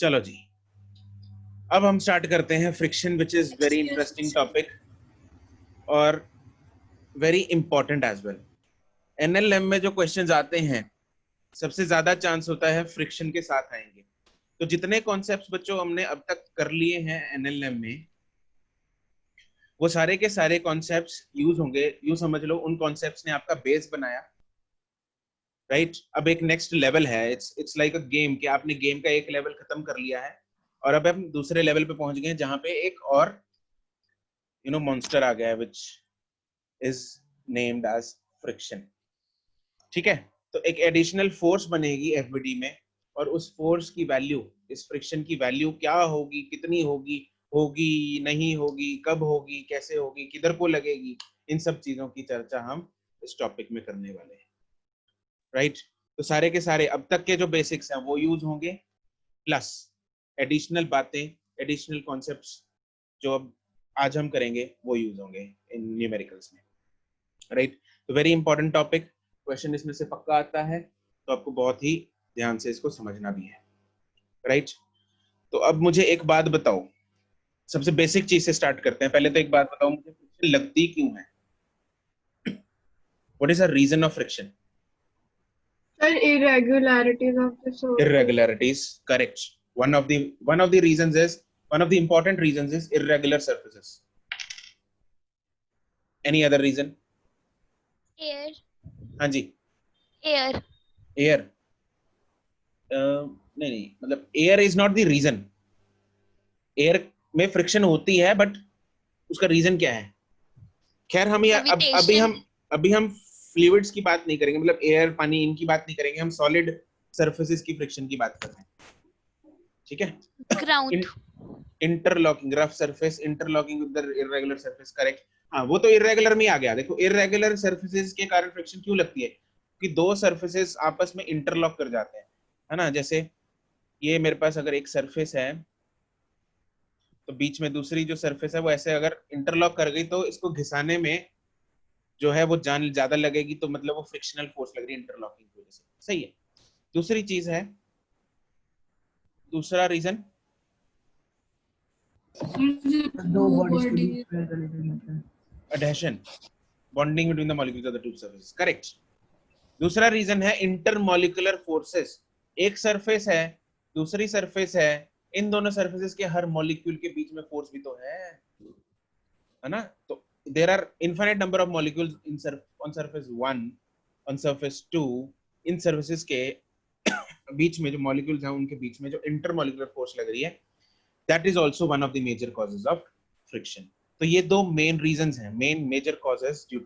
चलो जी, अब हम स्टार्ट करते हैं friction, which is very interesting topic और very important as well. NLM में जो क्वेश्चंस आते हैं सबसे ज्यादा चांस होता है फ्रिक्शन के साथ आएंगे। तो जितने कॉन्सेप्ट्स बच्चों हमने अब तक कर लिए हैं एनएलएम में, वो सारे के सारे कॉन्सेप्ट्स यूज होंगे। यूं समझ लो उन कॉन्सेप्ट्स ने आपका बेस बनाया, राइट? अब एक नेक्स्ट लेवल है, इट्स लाइक अ गेम कि आपने गेम का एक लेवल खत्म कर लिया है और अब हम दूसरे लेवल पे पहुंच गए हैं जहां पे एक और मॉन्स्टर आ गया है, which is named as friction. ठीक है, तो एक एडिशनल फोर्स बनेगी एफबीडी में और उस फोर्स की वैल्यू, इस फ्रिक्शन की वैल्यू क्या होगी, कितनी होगी, होगी नहीं होगी, कब होगी, कैसे होगी, किधर को लगेगी, इन सब चीजों की चर्चा हम इस टॉपिक में करने वाले हैं, राइट? तो सारे के सारे अब तक के जो बेसिक्स हैं वो यूज होंगे, प्लस एडिशनल बातें, एडिशनल कॉन्सेप्ट्स जो अब आज हम करेंगे वो यूज होंगे इन न्यूमेरिकल्स में, राइट? तो वेरी इंपॉर्टेंट टॉपिक, क्वेश्चन इसमें से पक्का आता है, तो आपको बहुत ही ध्यान से इसको समझना भी है, राइट? तो अब मुझे एक बात बताओ, सबसे बेसिक चीज से स्टार्ट करते हैं। पहले तो एक बात बताओ, मुझे फ्रिक्शन लगती क्यों है? What is the reason of friction? Sir, irregularities of the surface. Irregularities, correct. One of the reasons is, one of the important reasons is irregular surfaces. Any other reason? Air. हाँ जी, air. Air. नहीं नहीं, मतलब air is not the reason. Air में friction होती है, but उसका reason क्या है? खैर हम ये अभी हम फ्लूइड्स की बात नहीं करेंगे, मतलब एयर, पानी, इनकी बात नहीं करेंगे, हम सॉलिड सरफेसेस की फ्रिक्शन की बात कर रहे हैं, ठीक है? Ground. Interlocking, rough surface interlocking with the irregular surface, correct. हाँ, वो तो इरेगुलर में ही आ गया। देखो, इरेगुलर सरफेसेस के कारण फ्रिक्शन क्यों लगती है? कि दो सरफेसेस आपस में इंटरलॉक कर जाते हैं, है ना? जैसे ये मेरे पास अगर एक सरफेस है, तो बीच में दूसरी जो सरफेस है वो ऐसे अगर इंटरलॉक कर गई, तो इसको घिसाने में जो है वो जान ज्यादा लगेगी, तो मतलब वो फ्रिक्शनल फोर्स लग रही है इंटरलॉकिंग की वजह से, सही है। दूसरी चीज है, दूसरा रीजन, दो बॉडीज के बीच में रहता है। adhesion, bonding between the molecules of the two surfaces, correct. दूसरा रीजन है इंटरमॉलिक्यूलर फोर्सेस। एक सरफेस है, दूसरी सरफेस है, इन दोनों सरफेसेस के हर मॉलिक्यूल के बीच में फोर्स भी तो है ना? तो there are infinite number of molecules on surface 1, on surface 2, इन सरफेसेस के बीच में जो मॉलिक्यूल्स हैं उनके बीच में जो इंटरमॉलिक्यूलर फोर्स लग रही है, that is also one of the major causes of friction. तो ये दो मेन रीजंस हैं, main major causes due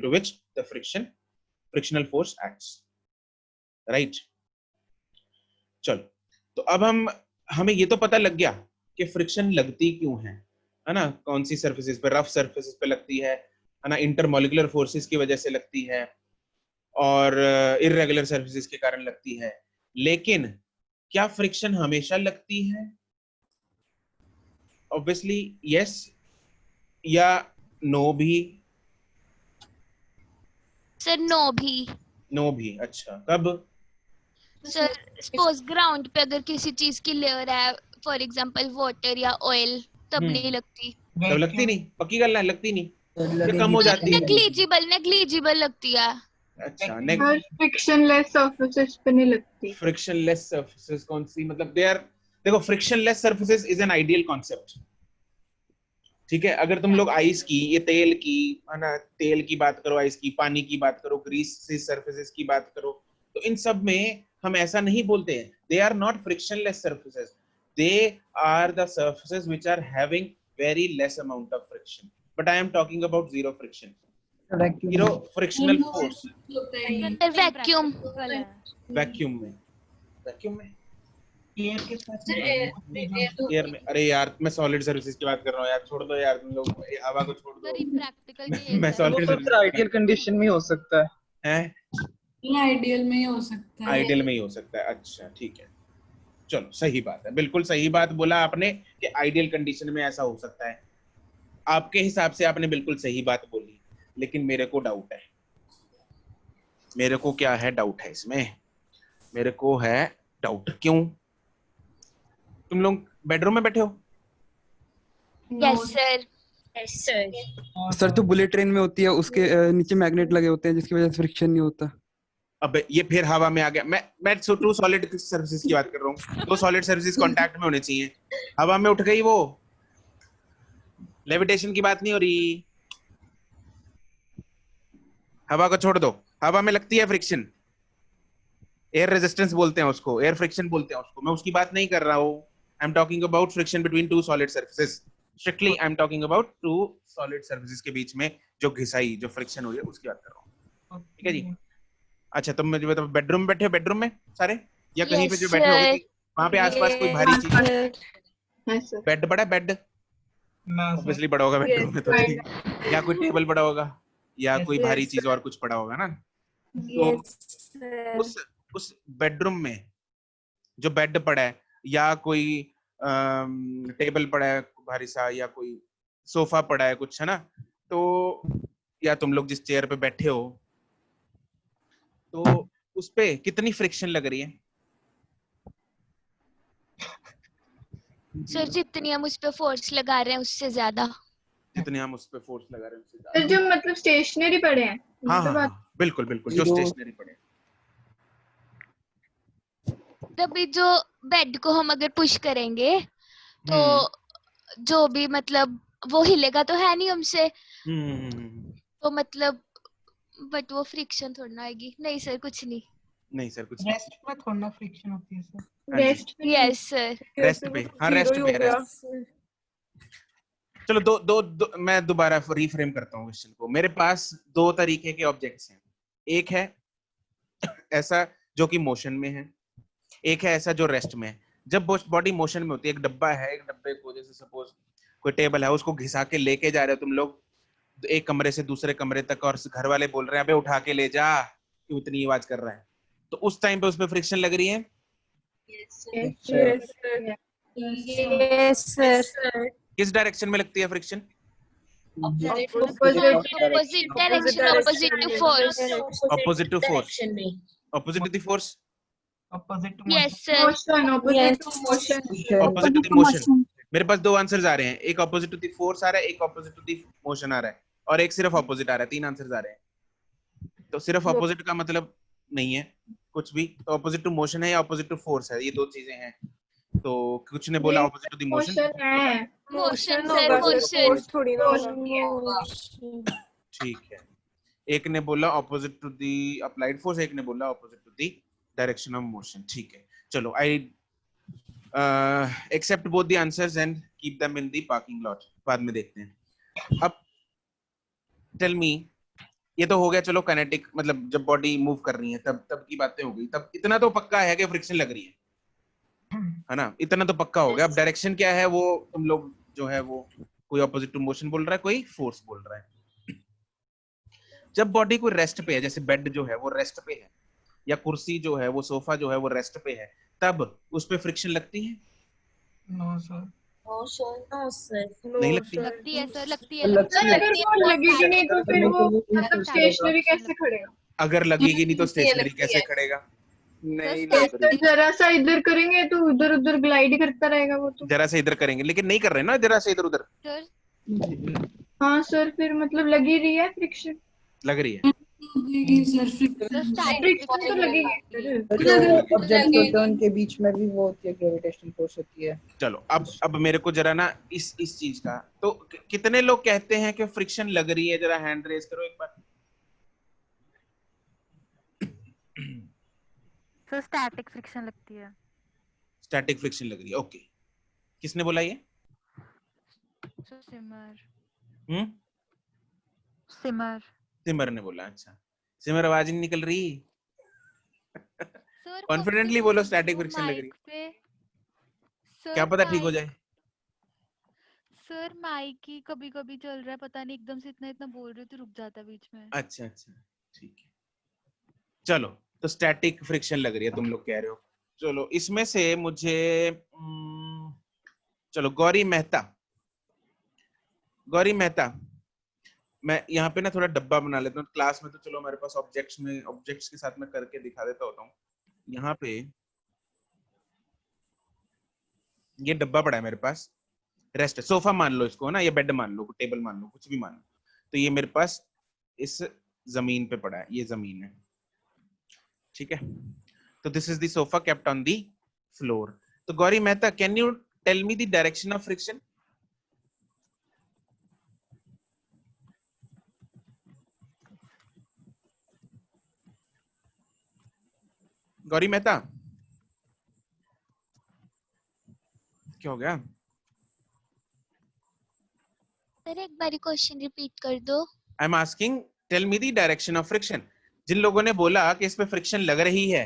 to which the frictional force acts, right? चलो, तो अब हमें ये तो पता लग गया कि फ्रिक्शन लगती क्यों है ना? कौन सी सरफेसेस पे? रफ सरफेसेस पे लगती है ना? इंटरमॉलिक्यूलर फोर्सेस की वजह से लगती है और इरेगुलर सरफेसेस के कारण लगती है। लेकिन क्या फ्रिक्शन हमेशा लगती है? ऑब्वियसली यस या नो भी? सर नो भी। नो भी, अच्छा। कब? सर सपोज ग्राउंड पे अगर किसी चीज की लेयर है, फॉर एग्जांपल वाटर या ऑयल, तब नहीं लगती। तब लगती नहीं, पक्की गल है, लगती नहीं, ये कम लगेगी हो जाती है। नेग्लिजिबल लगती है। अच्छा, और फ्रिक्शनलेस सरफेसेस पे नहीं लगती। फ्रिक्शनलेस सरफेसेस कौन सी? मतलब दे आर, देखो, frictionless surfaces is an ideal concept, ठीक है? अगर तुम लोग आइस की, ये तेल की, है ना, तेल की बात करो, आइस की, पानी की बात करो, ग्रीस से सरफेसेस की बात करो, तो इन सब में हम ऐसा नहीं बोलते हैं they are not frictionless surfaces, they are the surfaces which are having very less amount of friction, but I am talking about zero friction, zero frictional force. Vacuum. Vacuum में एयर में, अरे यार मैं सॉलिड सर्विसेज की बात कर रहा हूँ यार, छोड़ दो यार, तुम लोग हवा को छोड़ दो। मैं सॉलिड सर्विसेज आइडियल कंडीशन में हो सकता है, आइडियल में ही हो सकता है। आइडियल में ही हो सकता है, अच्छा ठीक है, चलो सही बात है, बिल्कुल सही बात बोला आपने कि आइडियल कंडीशन में ऐसा हो सकता है। आपके हिसाब से आपने बिल्कुल सही बात बोली, लेकिन मेरे को डाउट है। मेरे को क्या है? डाउट है इसमें, मेरे को है डाउट। क्यों? तुम लोग बेडरूम में बैठे हो? Yes sir. सर जो बुलेट ट्रेन में होती है उसके नीचे मैग्नेट लगे होते हैं जिसकी वजह से फ्रिक्शन नहीं होता। अब ये फिर हवा में आ गया। मैं टू सॉलिड सर्विसेज की बात कर रहा हूँ। दो सॉलिड सर्विसेज कांटेक्ट में होने चाहिए, हवा में उठ गई वो, लेविटेशन की बात नहीं हो रही। हवा को छोड़ दो, हवा में लगती है फ्रिक्शन, एयर रेजिस्टेंस बोलते हैं उसको, एयर फ्रिक्शन बोलते हैं उसको। मैं उसकी बात नहीं कर रहा हूँ। I am talking about friction between two solid surfaces. Strictly I am talking about two solid surfaces के बीच में जो घिसाई, जो फ्रिक्शन हो रही है, उसकी बात कर रहा हूँ। ठीक है जी। अच्छा, तुम मुझे बताओ, बेडरूम में बैठे हो, बेडरूम में सारे, या कहीं पे जो बैठे होगे वहां पे आसपास कोई भारी चीज? बेड बड़ा, बेड ऑब्वियसली बड़ा होगा बेडरूम में तो, या कोई टेबल बड़ा होगा, या कोई भारी चीज और कुछ पड़ा होगा ना। तो उस बेडरूम में जो बेड पड़ा है, या कोई टेबल पड़ा है भारी सा, या कोई सोफा पड़ा है कुछ, है ना, तो या तुम लोग जिस चेयर पे बैठे हो, तो उस पे कितनी फ्रिक्शन लग रही है? सर जितनी हम उस पे फोर्स लगा रहे हैं उससे ज्यादा। जितने हम उस पे फोर्स लगा रहे हैं उससे तो ज्यादा। जो मतलब स्टेशनरी पड़े हैं, हाँ मतलब हाँ, बिल्कुल बिल्कुल, जो स्टेशनरी पड़े हैं। तभी जो बेड को हम अगर पुश करेंगे तो जो भी मतलब वो हिलेगा तो है नहीं हमसे, तो मतलब बट वो फ्रिक्शन थोड़ी ना आएगी। नहीं सर कुछ नहीं। नहीं सर कुछ रेस्ट में थोड़ा ना फ्रिक्शन होती है sir. Rest yes sir. Rest पे, हाँ रेस्ट पे, रेस्ट। चलो दो मैं दोबारा रीफ्रेम करता हूँ क्वेश्चन को। मेरे पास दो तरीके के ऑब्जेक्ट्स हैं। एक है ऐसा जो कि मोशन में है, एक है ऐसा जो रेस्ट में है। जब बॉडी मोशन में होती है, एक डब्बा है, एक डब्बे को जैसे सपोज कोई टेबल है, उसको घिसा के लेके जा रहे हो तुम लोग एक कमरे से दूसरे कमरे तक, और घर वाले बोल रहे हैं अबे उठा के ले जा, क्यों इतनी आवाज कर रहा है, तो उस टाइम पे उसमें फ्रिक्शन लग रही है? Yes sir. किस डायरेक्शन में लगती है friction? Opposite direction, opposite to force. Opposite to force, opposite to the force, opposite to yes sir. Motion, opposite to motion. Opposite to the motion. मेरे पास दो आंसर्स आ रहे हैं, एक ऑपोजिट टू द फोर्स आ रहा है, एक ऑपोजिट टू द मोशन आ रहा है, और एक सिर्फ ऑपोजिट आ रहा है। तीन आंसर्स आ रहे हैं। तो सिर्फ ऑपोजिट का मतलब नहीं है कुछ भी, तो ऑपोजिट टू मोशन है या ऑपोजिट टू फोर्स है, ये दो चीजें हैं। तो कुछ ने बोला opposite to the motion. Motion है, मोशन सर, मोशन थोड़ी ना होगा। ठीक है, एक ने बोला opposite to the applied force, एक ने बोला opposite to the direction of motion. ठीक है, चलो I accept both the answers and keep them in the parking lot. बाद में देखते हैं। अब टेल मी, ये तो हो गया चलो काइनेटिक, मतलब जब बॉडी मूव कर रही है तब की बातें हो गई। तब इतना तो पक्का है कि फ्रिक्शन लग रही है ना, इतना तो पक्का हो गया। अब डायरेक्शन क्या है वो तुम लोग जो है वो कोई ऑपोजिट टू मोशन बोल रहा है, कोई फोर्स बोल रहा है। जब बॉडी कोई रेस्ट पे है, जैसे बेड जो है वो रेस्ट पे है, या कुर्सी जो है वो सोफा जो है वो रेस्ट पे है, तब उस पे फ्रिक्शन लगती है? No sir. नहीं लगती। लगती है सर, लगती है, सर अगर वो लगेगी नहीं तो फिर वो मतलब स्टेशनरी कैसे खड़ेगा? अगर लगेगी नहीं तो स्टेशनरी कैसे खड़ेगा? नहीं लग तो रही। जरा सा इधर करेंगे तो उधर उधर ग्लाइड करता रहेगा वो तो। जरा से इधर करेंगे, लेकिन नहीं कर रहे ना जरा से इधर उधर। सर। हाँ सर, फिर मतलब लगी रही है फ्रिक्शन। लग रही है। सर फ्रिक्शन तो लगेगी। ऑब्जेक्ट को टर्न के बीच में भी वो होती है, ग्रेविटेशनल फोर्स होती है। चलो अब मेरे को जरा ना इस चीज का तो कितने लोग कहते हैं कि फ्रिक्शन लग रही है? जरा हैंड रेज करो एक बार। सर स्टैटिक फ्रिक्शन लगती है। स्टैटिक फ्रिक्शन लग रही है, ओके। किसने बोला ये? सिमर सिमर ने बोला। अच्छा सिमर, आवाज नहीं निकल रही। कॉन्फिडेंटली बोलो स्टैटिक फ्रिक्शन लग रही है। क्या पता ठीक हो जाए। सर माइक ही कभी कभी चल रहा है, पता नहीं एकदम से इतना बोल रहे हो तो रुक जाता है बीच में। अच्छा अच्छा ठीक है, चलो तो स्टैटिक फ्रिक्शन लग रही है तुम लोग कह रहे हो। चलो इसमें से मुझे चलो गौरी मेहता, मैं यहाँ पे ना थोड़ा डब्बा बना लेता हूँ। क्लास में तो चलो हमारे पास ऑब्जेक्ट्स के साथ मैं करके दिखा देता होता हूँ। यहाँ पे ये डब्बा पड़ा है मेरे पास, रेस्ट सोफा मान लो इसको ना, या बेड मान लो, टेबल मान लो, कुछ भी मान लो, तो ये मेरे पास इस जमीन पे पड़ा है, ये जमीन है, ठीक है। तो this is the sofa kept on the floor. तो Gauri Mehta, can you tell me the direction of friction? Gauri Mehta, क्या हो गया? सर एक बारी क्वेश्चन रिपीट कर दो। I am asking tell me the direction of friction. जिन लोगों ने बोला कि इस पे फ्रिक्शन लग रही है,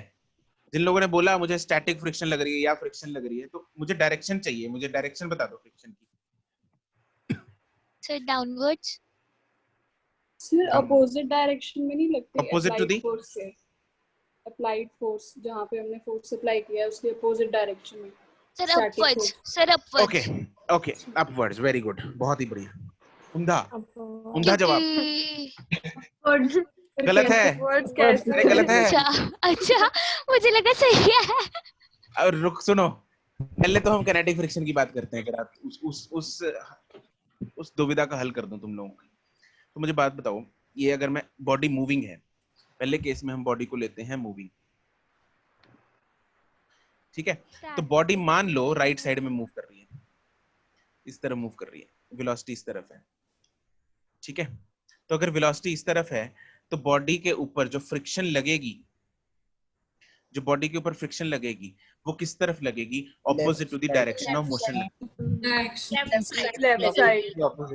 जिन लोगों ने बोला मुझे स्टैटिक फ्रिक्शन लग रही है या फ्रिक्शन लग रही है, तो मुझे डायरेक्शन चाहिए, मुझे डायरेक्शन बता दो फ्रिक्शन की। Sir downwards. Sir opposite direction में नहीं लगती Opposite to the? फोर्स से, अप्लाइड फोर्स जहाँ पे हमने फोर्स अप्लाई किया है उसके अपोजिट डायरेक्शन में। Sir Static upwards, force. Sir upwards. Okay okay, upwards, very good, बहुत ही बढ़िया, उम्दा उम्दा जवाब। गलत है, अरे गलत है। अच्छा मुझे लगा सही है। और रुक सुनो, पहले तो हम किनेटिक फ्रिक्शन की बात करते हैं, अगर आप उस दुविधा का हल कर दूं तुम लोगों की। तो मुझे बात बताओ, ये अगर मैं बॉडी मूविंग है, पहले केस में हम बॉडी को लेते हैं मूविंग, ठीक है। तो बॉडी मान लो राइट साइड में मूव कर रही है, इस तरफ मूव कर रही है, वेलोसिटी इस तरफ है, ठीक है। तो अगर वेलोसिटी इस तरफ है तो बॉडी के ऊपर जो फ्रिक्शन लगेगी, जो बॉडी के ऊपर फ्रिक्शन लगेगी वो किस तरफ लगेगी? Opposite to the direction of motion,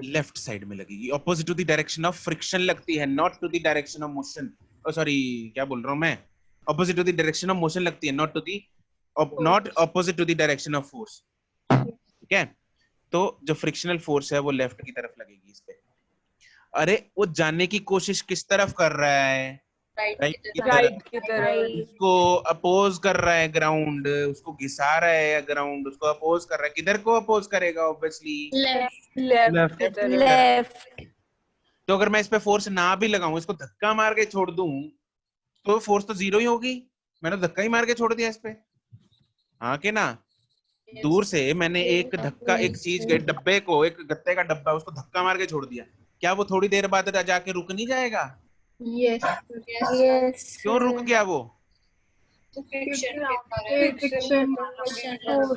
left side में लगेगी। Opposite to the direction of friction लगती है, not to the direction of motion. Sorry, क्या बोल रहा हूं मैं? Opposite to the direction of motion लगती है, not opposite to the direction of force, ठीक है। तो जो फ्रिक्शनल फोर्स है वो लेफ्ट की तरफ लगेगी इस पे। अरे वो जाने की कोशिश किस तरफ कर रहा है? राइट की तरफ। उसको अपोज कर रहा है ग्राउंड, उसको घिसा रहा है ग्राउंड, उसको अपोज कर रहा है। किधर को अपोज करेगा? Obviously left. तो अगर मैं इस पे फोर्स ना भी लगाऊं, इसको धक्का मार के छोड़ दूं, तो फोर्स तो जीरो ही होगी। मैंने धक्का ही मार के छोड़ दिया इस पे, हाँ के ना? दूर से मैंने एक धक्का, एक चीज के डब्बे को, एक गत्ते का डब्बा, उसको धक्का मार के छोड़ दिया, क्या वो थोड़ी देर बाद जाके रुक नहीं जाएगा? यस क्यों रुक गया वो?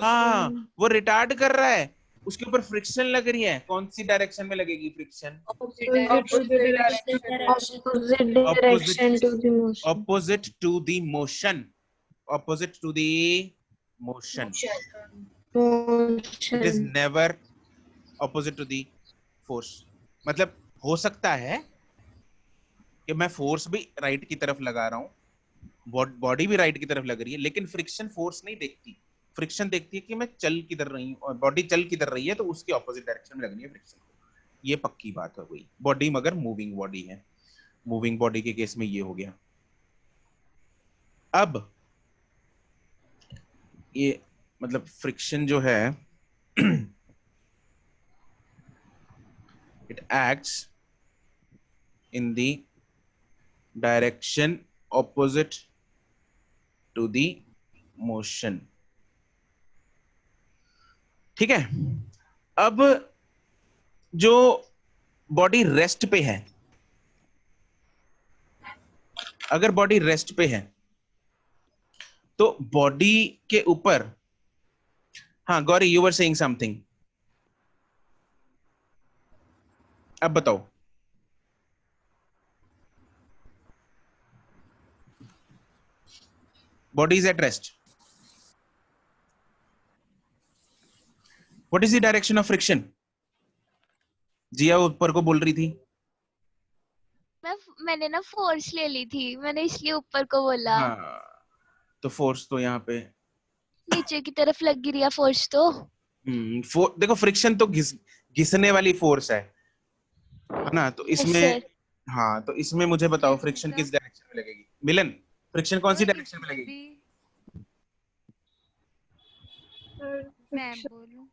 हाँ, वो रिटार्ड कर रहा है, उसके ऊपर फ्रिक्शन लग रही है। कौन सी डायरेक्शन में लगेगी friction? Opposite to the motion, opposite to the motion. It is never opposite to the force. मतलब हो सकता है कि मैं फोर्स भी राइट की तरफ लगा रहा हूँ, बॉडी भी राइट की तरफ लग रही है, लेकिन फ्रिक्शन फोर्स नहीं देखती। फ्रिक्शन देखती है कि मैं चल किधर रही हूँ, और बॉडी चल किधर रही है, तो उसके ऑपोजिट डायरेक्शन में लगनी है फ्रिक्शन। ये पक्की बात हो गई। बॉडी मगर मूविंग बॉडी है, मूविंग बॉडी के केस में ये हो गया। अब ये मतलब फ्रिक्शन जो है it acts in the direction opposite to the motion, ठीक है। अब जो बॉडी रेस्ट पे है, अगर बॉडी रेस्ट पे है तो बॉडी के ऊपर, हाँ Gauri, you were saying something, अब बताओ। Body is at rest, what is the direction of friction? Jiya ऊपर को बोल रही थी। मैंने ना फोर्स ले ली थी, मैंने इसलिए ऊपर को बोला। हाँ, तो फोर्स तो यहाँ पे नीचे की तरफ लग रही है फोर्स तो। देखो फ्रिक्शन तो घिसने वाली फोर्स है ना? तो इसमें हाँ, तो इसमें मुझे बताओ फ्रिक्शन किस डायरेक्शन में लगेगी? मिलन, फ्रिक्शन कौन सी डायरेक्शन में लगेगी? मैं बोलूं?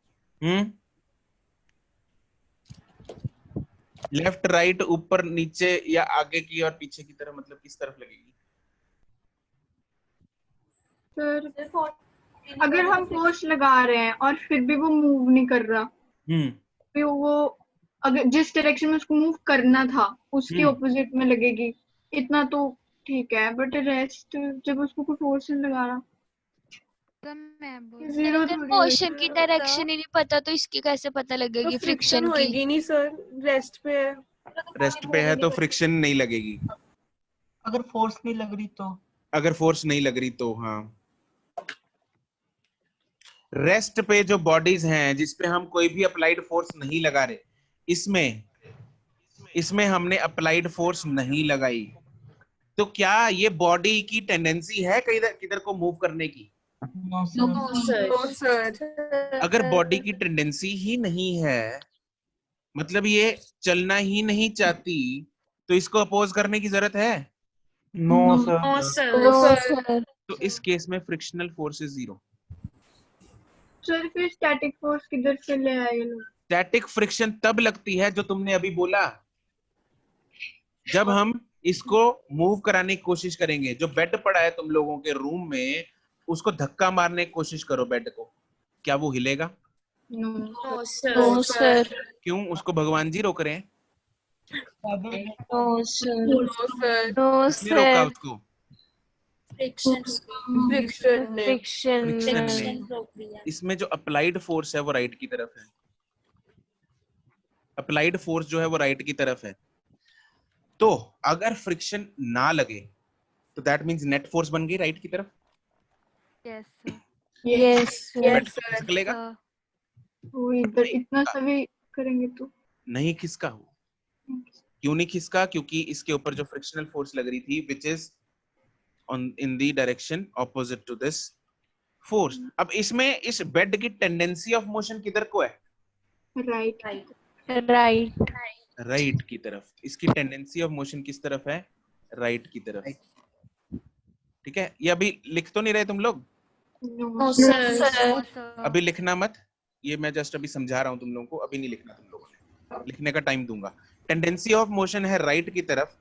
लेफ्ट, राइट, ऊपर, नीचे, या आगे की और पीछे की तरफ, मतलब किस तरफ लगेगी? अगर हम फोर्स लगा रहे हैं और फिर भी वो मूव नहीं कर रहा, फिर वो अगर जिस डायरेक्शन में उसको मूव करना था उसके ऑपोजिट में लगेगी, इतना तो ठीक है, बट रेस्ट जब उसको कोई फोर्स नहीं लगा रहा, मैं बोल जीरो अगर थोड़ी मोशन की डायरेक्शन ही नहीं पता तो इसकी कैसे पता तो लगेगी फ्रिक्शन फ्रिक्शन की? होएगी नहीं सर, रेस्ट पे है। रेस्ट पे है तो फ्रिक्शन नहीं लगेगी। अगर फोर्स नहीं लग रही तो, अगर फोर्स नहीं लग रही तो हाँ। रेस्ट पे जो बॉडीज हैं जिसपे हम कोई भी अप्लाइड फोर्स नहीं लगा रहे, इसमें हमने अप्लाइड फोर्स नहीं लगाई, तो क्या ये बॉडी की टेंडेंसी है किधर को मूव करने की? No sir. अगर बॉडी की टेंडेंसी ही नहीं है, मतलब ये चलना ही नहीं चाहती, तो इसको अपोज करने की जरूरत है? No sir. तो इस केस में frictional force is zero. Sir फिर स्टैटिक फोर्स किधर से ले आए ये लोग? स्टैटिक फ्रिक्शन तब लगती है जो तुमने अभी बोला, जब हम इसको मूव कराने की कोशिश करेंगे। जो बेड पड़ा है तुम लोगों के रूम में, उसको धक्का मारने की कोशिश करो बेड को, क्या वो हिलेगा? No sir. क्यों? उसको भगवान जी रोक रहे हैं? किसने रोका उसको? फ्रिक्शन ने। इसमें जो अप्लाइड फोर्स है वो राइट की तरफ है। अप्लाइड फोर्स जो है वो राइट की तरफ है। तो अगर फ्रिक्शन ना लगे तो दैट मींस नेट फोर्स बन गई राइट की तरफ। यस निकलेगा वो इधर इतना सभी करेंगे तो नहीं खिसका हो। क्यों नहीं खिसका? क्योंकि इसके ऊपर जो फ्रिक्शनल फोर्स लग रही थी which is on in the direction opposite to this force. अब इसमें इस बेड की टेंडेंसी ऑफ मोशन किधर को है? राइट की तरफ। इसकी टेंडेंसी ऑफ मोशन किस तरफ है? राइट की तरफ। ठीक है, ये अभी लिख तो नहीं रहे तुम लोग? अभी लिखना मत, ये मैं जस्ट अभी समझा रहा हूं तुम लोगों को, अभी नहीं लिखना तुम लोगों ने, लिखने का टाइम दूंगा। टेंडेंसी ऑफ मोशन है राइट की तरफ,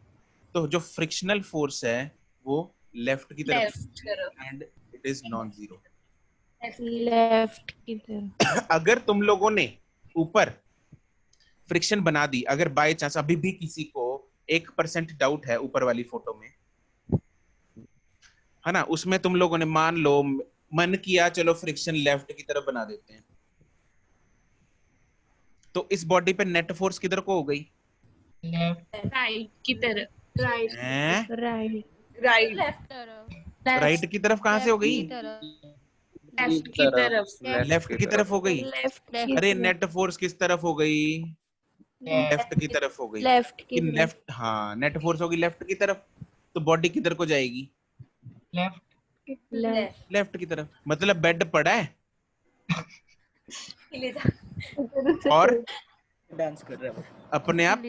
तो जो फ्रिक्शनल फोर्स है वो लेफ्ट की तरफ and it is non zero. Left की तरफ। अगर तुम लोगों ने ऊपर फ्रिक्शन बना दी, अगर बाय चांस अभी भी किसी को 1% डाउट है ऊपर वाली फोटो में, है ना, उसमें तुम लोगों ने मान लो मन किया चलो फ्रिक्शन लेफ्ट की तरफ बना देते हैं, तो इस बॉडी पे नेट फोर्स किधर को हो गई? राइट की तरफ। राइट की तरफ कहां से हो गई? लेफ्ट की तरफ। लेफ्ट की तरफ हो गई। अरे नेट फोर्स किस तरफ हो गई? लेफ्ट की तरफ हो गई। लेफ्ट, हाँ नेट फोर्स होगी लेफ्ट की तरफ, तो बॉडी किधर को जाएगी? लेफ्ट की तरफ। मतलब बेड पड़ा है और डांस कर रहा है अपने आप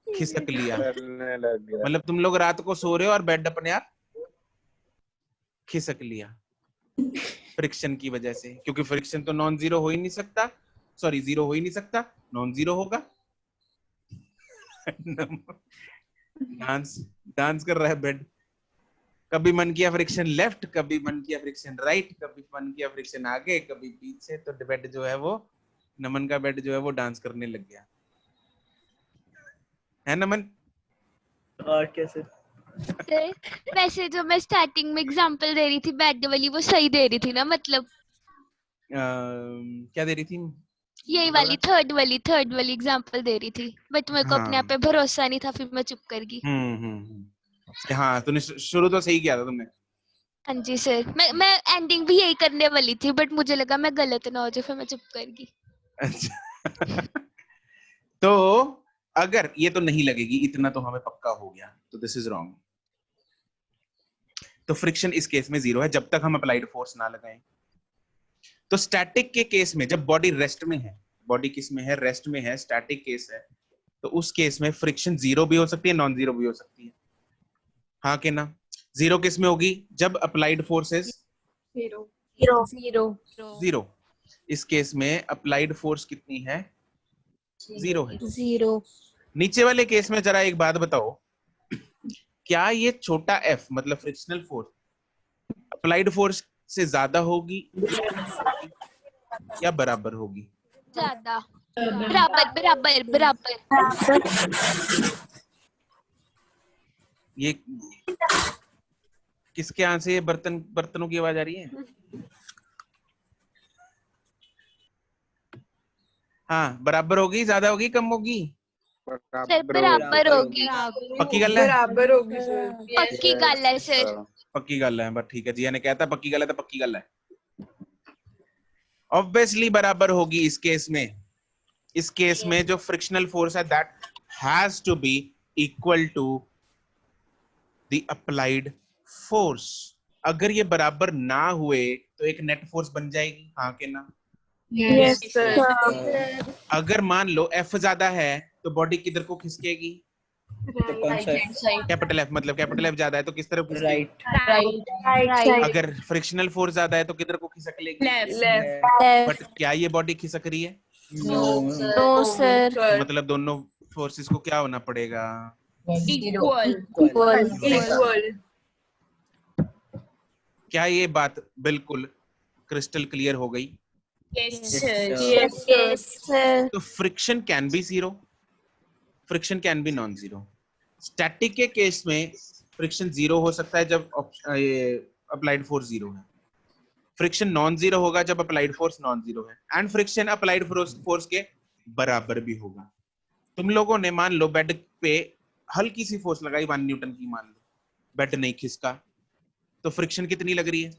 खिसक लिया। मतलब तुम लोग रात को सो रहे हो और बेड अपने आप खिसक लिया फ्रिक्शन की वजह से, क्योंकि फ्रिक्शन तो नॉन जीरो हो ही नहीं सकता, सॉरी जीरो हो ही नहीं सकता, नॉन जीरो होगा। डांस कर रहा है बेड, कभी मन किया फ्रिक्शन लेफ्ट, कभी मन किया फ्रिक्शन राइट, कभी मन किया फ्रिक्शन आगे, कभी पीछे, तो बेड जो है वो, नमन का बेड जो है वो डांस करने लग गया है नमन। और कैसे? वैसे जो मैं स्टार्टिंग में एग्जांपल दे रही थी बेड वाली, वो सही दे रही थी ना? मतलब क्या दे रही थी? यही वाली थर्ड वाली एग्जांपल दे रही थी, बट मेरे को अपने आप पे भरोसा नहीं था, फिर मैं चुप कर गई। हाँ तूने शुरू तो सही किया था तुमने। हाँ जी सर, मैं एंडिंग भी यही करने वाली थी, बट मुझे लगा मैं गलत ना हो जाए, फिर मैं चुप कर गई। अच्छा तो अगर ये तो नहीं लगेगी, इतना तो हमें पक्का हो गया, तो दिस इज रॉन्ग। तो फ्रिक्शन इस केस में जीरो है जब तक हम अप्लाइड फोर्स ना लगाएं। तो स्टैटिक के केस में जब बॉडी रेस्ट में है, बॉडी किस में है? रेस्ट में है, स्टैटिक केस है, तो उस केस में फ्रिक्शन जीरो भी हो सकती है, नॉन जीरो भी हो सकती है। हाँ कि ना? जीरो किस में होगी? जब अप्लाइड फोर्सेस जीरो। इस केस में अप्लाइड फोर्स कितनी है? जीरो है। नीचे वाले केस में जरा एक बात बताओ, क्या ये छोटा f मतलब फ्रिक्शनल फोर्स अप्लाइड फोर्स से ज्यादा होगी या बराबर होगी? ज्यादा, बराबर बराबर बराबर। ये किसके यहाँ से ये बर्तनों की आवाज आ रही है? हाँ, बराबर होगी, ज्यादा होगी, कम होगी? सर बराबर होगी। पक्की गल है? बराबर होगी सर। पक्की गल है सर। पक्की गल है, बस ठीक है। जिया ने कहता पक्की गल है तो पक्की गल है। ऑब्वियसली बराबर होगी इस केस में। इस केस में जो फ्रिक्शनल फोर्स है that has to be equal to the applied force. अगर ये बराबर ना हुए तो एक नेट फोर्स बन जाएगी, हाँ के ना? Yes sir. अगर मान लो F ज्यादा है तो बॉडी किधर को खिसकेगी? कैपिटल F, मतलब कैपिटल F ज्यादा है तो किस तरफ खिसकेगी? राइट। अगर फ्रिक्शनल फोर्स ज्यादा है तो किधर को खिसक लेगी? लेफ्ट। बट क्या ये बॉडी खिसक रही है? No sir. तो मतलब दोनों फोर्सेस को क्या होना पड़ेगा? इक्वल। क्या ये बात बिल्कुल क्रिस्टल क्लियर हो गई? Yes sir. तो friction can be zero, friction can be non zero. Static के केस में फ्रिक्शन जीरो हो सकता है जब अप्लाइड फोर्स जीरो है। फ्रिक्शन नॉन जीरो होगा जब अप्लाइड फोर्स नॉन जीरो है, एंड फ्रिक्शन अप्लाइड फोर्स के बराबर भी होगा। तुम लोगों ने मान लो बेड पे हल्की सी फोर्स लगाई 1 न्यूटन की, मान लो बेड नहीं खिसका, तो फ्रिक्शन कितनी लग रही है?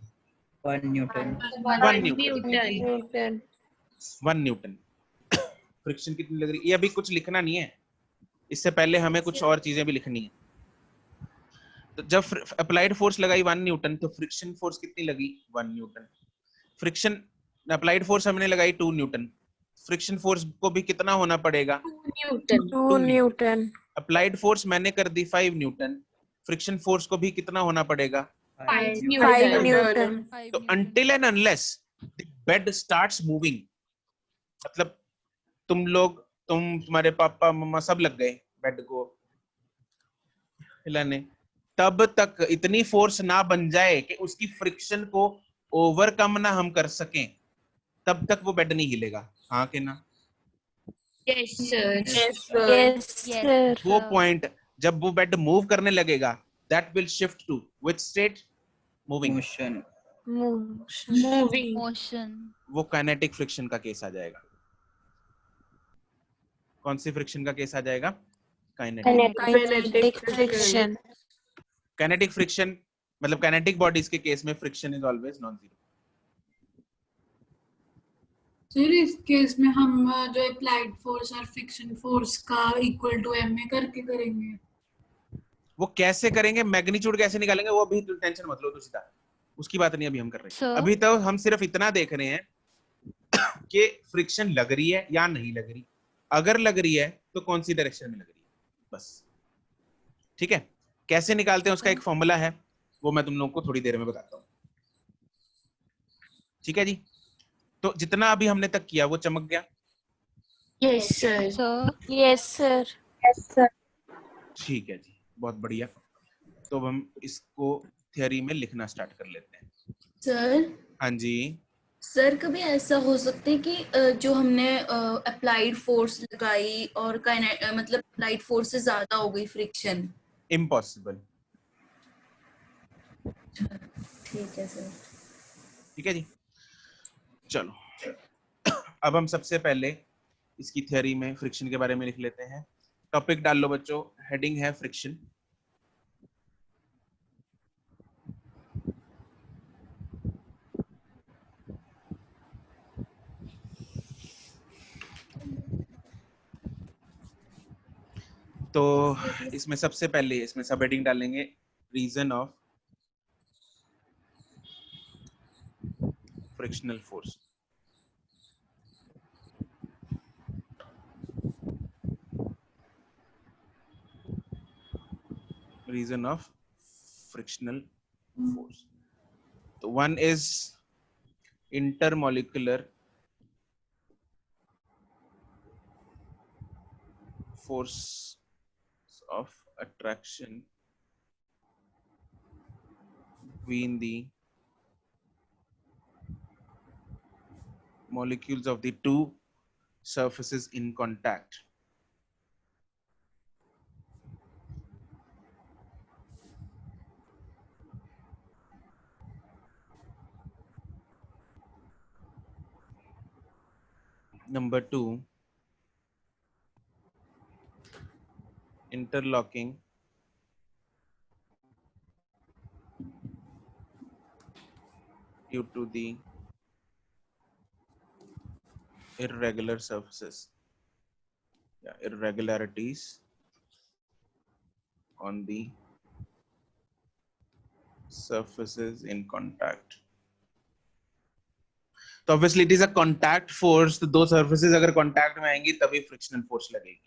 1 न्यूटन। 1 न्यूटन। 1 न्यूटन फ्रिक्शन कितनी लग रही है? ये अभी कुछ लिखना नहीं है, इससे पहले हमें कुछ और चीजें भी लिखनी है। तो जब अप्लाइड फोर्स लगाई 1 न्यूटन तो फ्रिक्शन फोर्स कितनी लगी? 1 न्यूटन। फ्रिक्शन अप्लाइड फोर्स हमने लगाई 2 न्यूटन, फ्रिक्शन फोर्स को भी कितना होना पड़ेगा? 2 न्यूटन। अप्लाइड फोर्स मैंने कर दी 5 न्यूटन, फ्रिक्शन फोर्स को भी कितना होना पड़ेगा? 5 न्यूटन। तो until and unless the bed starts moving, मतलब तुम्हारे पापा मम्मा सब लग गए बेड को हिलाने, तब तक इतनी फोर्स ना बन जाए कि उसकी फ्रिक्शन को ओवरकम ना हम कर सकें, तब तक वो बेड नहीं हिलेगा, हाँ के ना? Yes sir. वो पॉइंट जब वो बेड मूव करने लगेगा, that will shift to which state? Moving. Motion. वो काइनेटिक फ्रिक्शन का केस आ जाएगा। कौन सी फ्रिक्शन का केस आ जाएगा? Kinetic friction. काइनेटिक फ्रिक्शन मतलब काइनेटिक बॉडीज के केस में friction is always non zero. Sir इस केस में हम जो अप्लाइड फोर्स और फ्रिक्शन फोर्स का इक्वल टू एम ए करके करेंगे। वो कैसे करेंगे, मैग्नीट्यूड कैसे निकालेंगे, वो अभी टेंशन मत लो, तो सीधा उसकी बात नहीं अभी हम कर रहे हैं। अभी तो हम सिर्फ इतना देख रहे हैं कि फ्रिक्शन लग रही है या नहीं लग रही। अगर लग रही है तो कौन सी डायरेक्शन में लग रही है, बस। ठीक है, कैसे निकालते हैं उसका एक फॉर्मूला है, वो मैं तुम लोगों को थोड़ी देर में बताता हूँ। ठीक है जी, तो जितना अभी हमने तक किया वो चमक गया? Yes sir. ठीक है जी, बहुत बढ़िया। तो हम इसको थियरी में लिखना स्टार्ट कर लेते हैं। सर। हाँ जी सर, कभी ऐसा हो सकता है कि जो हमने अप्लाइड फोर्स लगाई और मतलब अप्लाइड फोर्स से ज्यादा हो गई फ्रिक्शन? इम्पॉसिबल। ठीक है सर। ठीक है जी, चलो अब हम सबसे पहले इसकी थियरी में फ्रिक्शन के बारे में लिख लेते हैं। टॉपिक डाल लो बच्चों, हेडिंग है फ्रिक्शन। तो इसमें सबसे पहले इसमें सब हेडिंग डालेंगे reason of frictional force. Reason of frictional force. तो one is intermolecular force of attraction between the molecules of the two surfaces in contact. Number 2, interlocking due to the irregular surfaces. Yeah, irregularities on the surfaces in contact. तो obviously it is a contact force. तो दो surfaces अगर contact में आएंगी तभी frictional force लगेगी.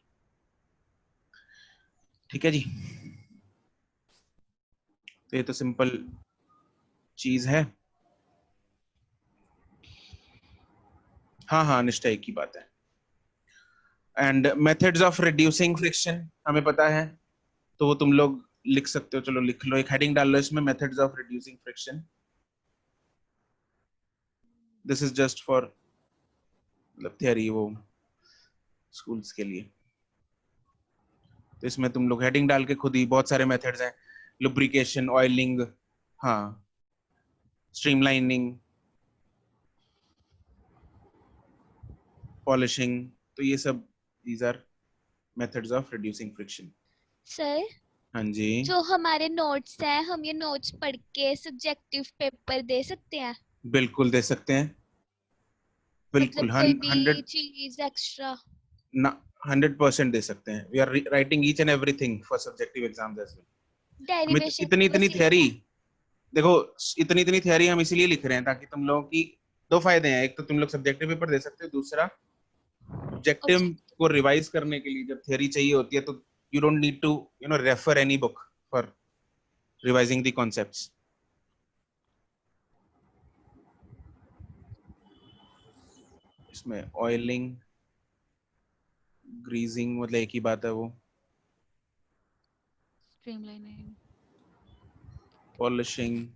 ठीक है जी. तो ये तो सिंपल चीज है. हाँ निश्चय की बात है. And methods of reducing friction हमें पता है, तो वो तुम लोग लिख सकते हो. चलो लिख लो, एक हेडिंग डाल लो इसमें, methods of reducing friction. This is just for मतलब थियरी, वो स्कूल्स के लिए. तो इसमें तुम लोग हेडिंग डाल के खुद ही, बहुत सारे मेथड्स हैं. लुब्रिकेशन, ऑयलिंग, हाँ, स्ट्रीमलाइनिंग, पॉलिशिंग, तो ये सब these are methods of reducing friction. Sir, हाँ जी, जो हमारे नोट्स हैं, हम ये नोट्स पढ़ के सब्जेक्टिव पेपर दे सकते हैं? बिल्कुल दे सकते हैं, बिल्कुल. मतलब कोई भी चीज एक्स्ट्रा ना 100% दे सकते हैं. We are writing each and everything for subjective exams as well. Derivation इतनी थियरी, देखो इतनी थियरी हम इसीलिए लिख रहे हैं ताकि तुम लोगों की दो फायदे हैं. एक तो तुम लोग सब्जेक्टिव पेपर दे सकते हो, दूसरा ऑब्जेक्टिव को रिवाइज करने के लिए जब थियरी चाहिए होती है तो you don't need to refer any book for revising the concepts. इसमें ऑयलिंग, ग्रीजिंग मतलब एक ही बात है वो. स्ट्रीमलाइनिंग, पॉलिशिंग,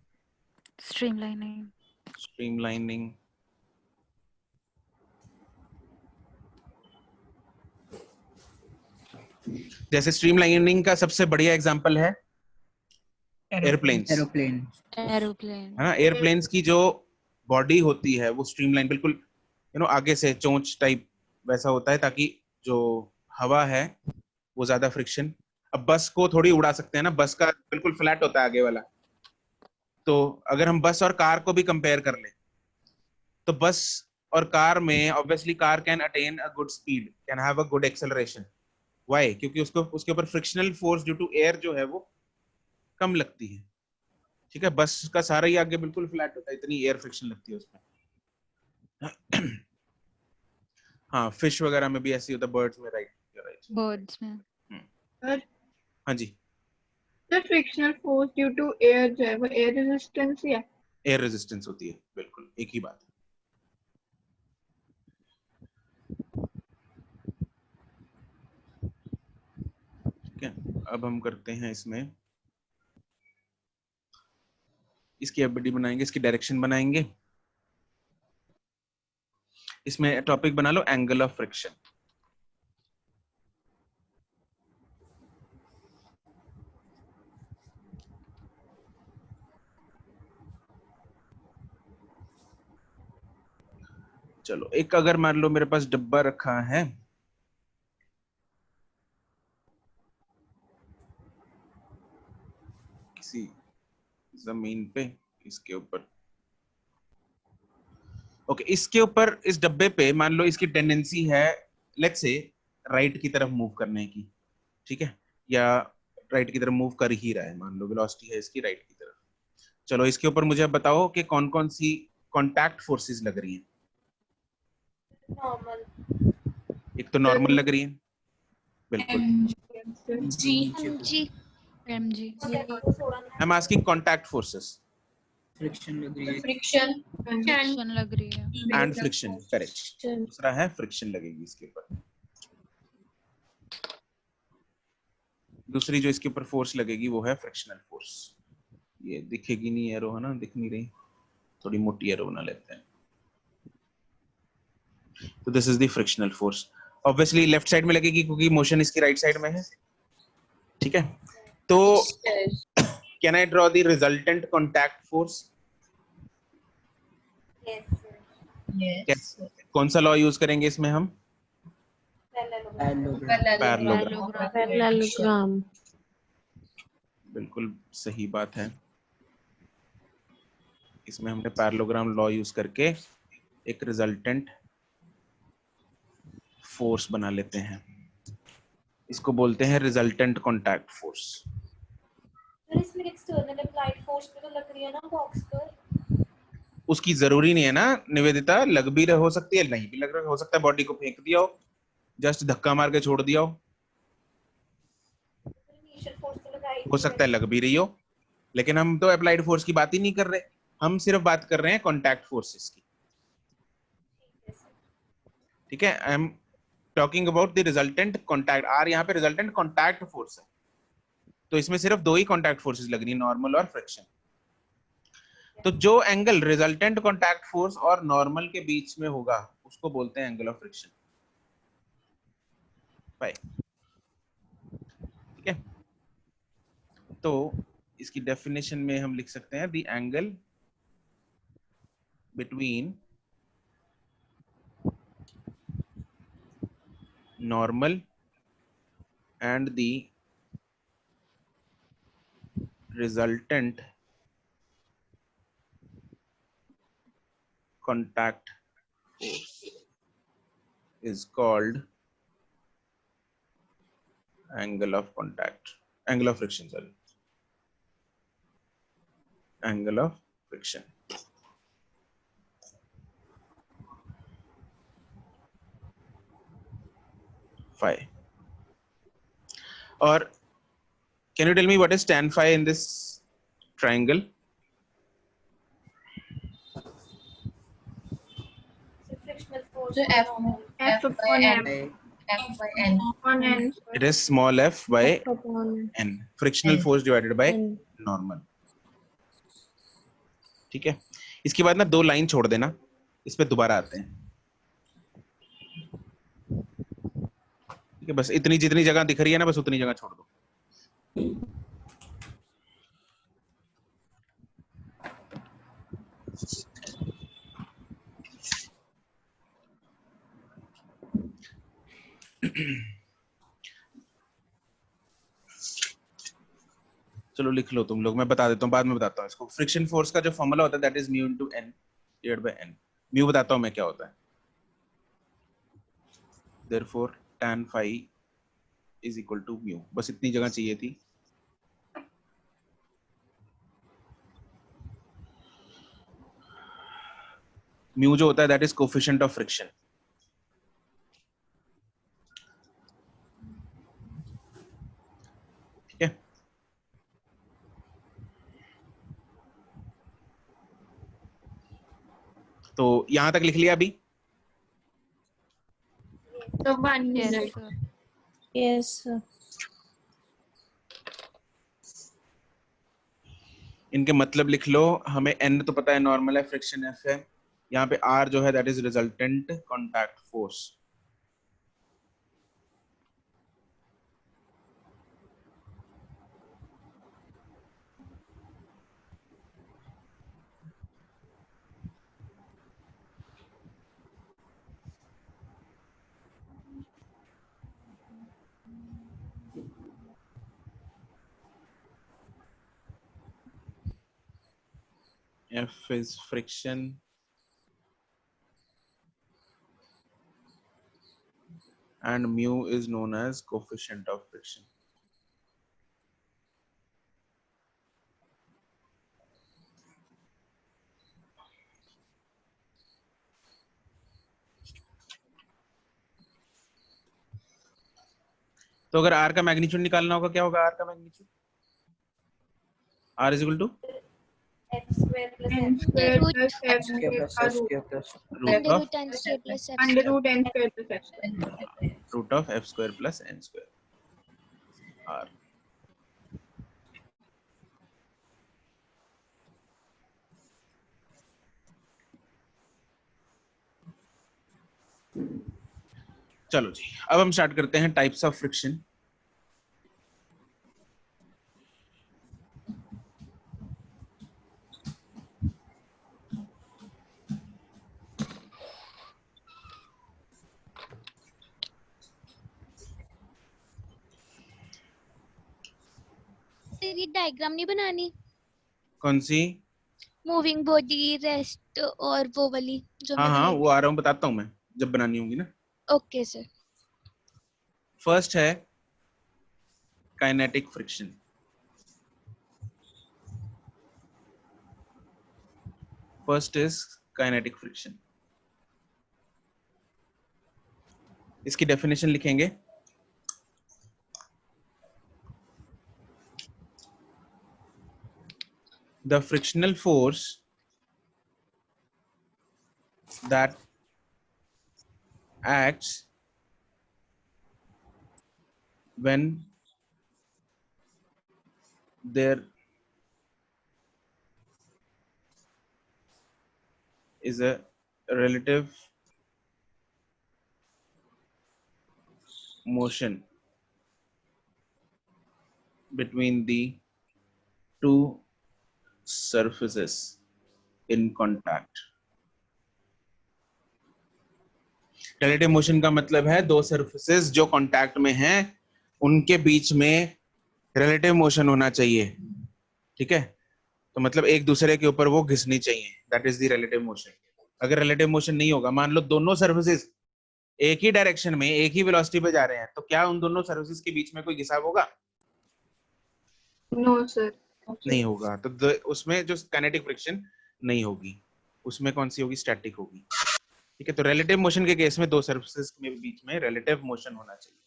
स्ट्रीमलाइनिंग, जैसे स्ट्रीमलाइनिंग का सबसे बढ़िया एग्जांपल है एयरप्लेन्स. हाँ, एयरप्लेन्स की जो बॉडी होती है वो स्ट्रीमलाइन, बिल्कुल आगे से चोंच टाइप वैसा होता है ताकि जो हवा है वो ज्यादा फ्रिक्शन. अब बस को थोड़ी उड़ा सकते हैं ना, बस का बिल्कुल फ्लैट होता है आगे वाला. तो अगर हम बस और कार को भी कंपेयर कर ले तो बस और कार में obviously car can attain a good speed, can have a good acceleration. Why? क्योंकि उसके ऊपर frictional force due to air जो है वो कम लगती है. ठीक है, बस का सारा ही आगे बिल्कुल फ्लैट होता है, इतनी एयर फ्रिक्शन लगती है उसमें. हाँ, फिश वगैरह में भी ऐसे होता है, बर्ड्स में. राइट, बर्ड्स में. हाँ जी, The frictional force due to air जो है वो एयर रेजिस्टेंस ही है. एयर रेजिस्टेंस होती है, बिल्कुल एक ही बात है. ठीक है, अब हम करते हैं इसमें, इसकी एबीडी बनाएंगे, इसकी डायरेक्शन बनाएंगे. इसमें टॉपिक बना लो एंगल ऑफ फ्रिक्शन. चलो, एक अगर मान लो मेरे पास डब्बा रखा है, किसी जमीन पे, इसके ऊपर. ओके, इसके ऊपर इस डब्बे पे मान लो इसकी टेंडेंसी है लेट्स से राइट की तरफ मूव करने की. ठीक है, या राइट की तरफ मूव कर ही रहा है, मान लो वेलोसिटी है इसकी राइट की तरफ. चलो, इसके ऊपर मुझे बताओ कि कौन कौन सी कॉन्टैक्ट फोर्सेस लग रही हैं. नॉर्मल, एक तो नॉर्मल लग रही है, बिल्कुल. mg. I am asking contact forces. Friction लग रही है. फ्रिक्शन लग रही है. And friction, correct. दूसरा है फ्रिक्शन लगेगी इसके ऊपर. दूसरी जो इसके ऊपर फोर्स लगेगी वो है फ्रिक्शनल फोर्स. ये दिखेगी नहीं एरो, है ना, दिख नहीं रही, थोड़ी मोटी एरो बना लेते हैं. तो this is the frictional force. Obviously left side में लगेगी क्योंकि मोशन इसकी राइट साइड में है, ठीक है। तो can I draw the resultant contact force? Yes कौन सा लॉ यूज करेंगे इसमें हम? पैरेललोग्राम। बिल्कुल सही बात है। इसमें हमने पैरेललोग्राम लॉ यूज करके एक रिजल्टेंट फोर्स बना लेते हैं। इसको बोलते हैं रिजल्टेंट कॉन्टैक्ट फोर्स। इसमें एक्सटर्नल अप्लाइड फोर्स पे तो लग रही है ना बॉक्स पर। उसकी जरूरी नहीं है ना निवेदिता, लग भी हो सकती है, नहीं भी लग रहा, हो सकता है बॉडी को फेंक दिया हो, जस्ट धक्का मार के छोड़ दिया हो सकता है लग भी रही हो, लेकिन हम तो अप्लाइड फोर्स की बात ही नहीं कर रहे, हम सिर्फ बात कर रहे हैं कॉन्टैक्ट फोर्सेस की, ठीक है। I am talking about the resultant contact. R यहाँ पे रिजल्टेंट कॉन्टैक्ट फोर्स है, तो इसमें सिर्फ दो ही कॉन्टैक्ट फोर्सेस लग रही है, नॉर्मल और फ्रिक्शन। तो जो एंगल रिजल्टेंट कॉन्टैक्ट फोर्स और नॉर्मल के बीच में होगा उसको बोलते हैं एंगल ऑफ फ्रिक्शन। ठीक है, तो इसकी डेफिनेशन में हम लिख सकते हैं the angle between normal and the resultant contact force is called angle of contact, angle of friction, sorry, angle of friction. Phi. Or can you tell me what is tan phi in this triangle? So F by N. It is small f by n. Frictional force divided by normal. ठीक है, इसके बाद ना दो line छोड़ देना, इस पे दोबारा आते हैं। ठीक है, बस इतनी जितनी जगह दिख रही है ना, बस उतनी जगह छोड़ दो। चलो लिख लो तुम लोग, मैं बता देता हूँ, बाद में बताता हूँ इसको। फ्रिक्शन फोर्स का जो फॉर्मूला होता है that is mu into N divided by N. Mu बताता हूँ मैं क्या होता है। Therefore tan phi is equal to mu, बस इतनी जगह चाहिए थी। म्यू जो होता है that is coefficient of friction. ठीक है, तो यहां तक लिख लिया अभी? तो 1 मिनट। Yes sir. इनके मतलब लिख लो। हमें n तो पता है नॉर्मल है, फ्रिक्शन f है, यहाँ पे r जो है that is resultant contact force. F is friction and mu is known as coefficient of friction. तो अगर r का मैग्नीट्यूड निकालना होगा, क्या होगा r का magnitude? r is equal to x square plus n n square plus f square का plus root root of n square plus f under square। root n square plus f square। root of f square plus n square r। चलो जी, अब हम start करते हैं types of friction. तेरी diagram नहीं बनानी? कौन सी? मूविंग बॉडी, रेस्ट और वो वाली जो हाँ मैं हाँ, बनाई। वो आ रहा हूँ, बताता हूँ मैं जब बनानी होगी ना। Okay sir. फर्स्ट है kinetic friction. First is kinetic friction. इसकी डेफिनेशन लिखेंगे। The frictional force that acts when there is a relative motion between the two surfaces in contact. Relative motion का मतलब है दो सरफेसेस जो कांटेक्ट में हैं उनके बीच में रिलेटिव मोशन होना चाहिए। ठीक है, तो मतलब एक दूसरे के ऊपर वो घिसनी चाहिए, that is the relative motion. अगर रिलेटिव मोशन नहीं होगा, मान लो दोनों सर्विसेज एक ही डायरेक्शन में एक ही वेलोसिटी पे जा रहे हैं, तो क्या उन दोनों सर्विसेज के बीच में कोई घिसाव होगा? No sir. नहीं होगा। तो उसमें जो काइनेटिक फ्रिक्शन नहीं होगी, उसमें कौन सी होगी? स्टैटिक होगी। ठीक है, तो रिलेटिव मोशन के केस में दो सर्फेसेस के बीच में रिलेटिव मोशन होना चाहिए।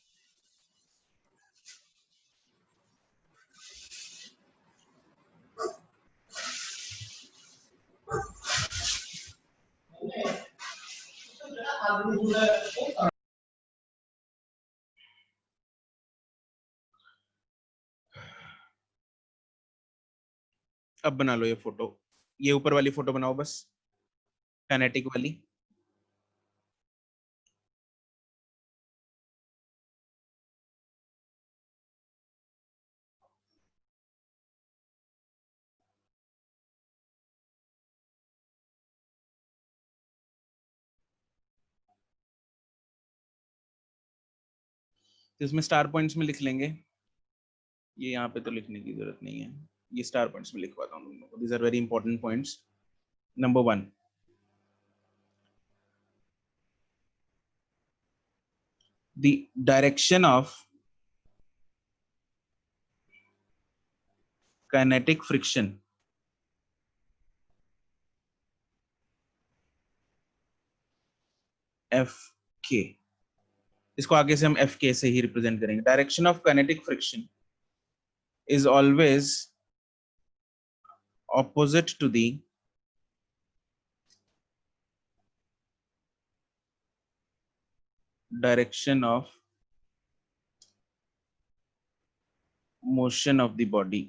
अब बना लो ये फोटो, ये ऊपर वाली फोटो बनाओ बस, काइनेटिक वाली। इसमें स्टार पॉइंट्स में लिख लेंगे, ये यहाँ पे तो लिखने की जरूरत नहीं है, ये स्टार पॉइंट्स में लिखवाता हूँ तुम लोगों को। These are very important points. Number 1, the direction of kinetic friction Fk, इसको आगे से हम Fk से ही रिप्रेजेंट करेंगे। Direction of kinetic friction is always opposite to the direction of motion of the body.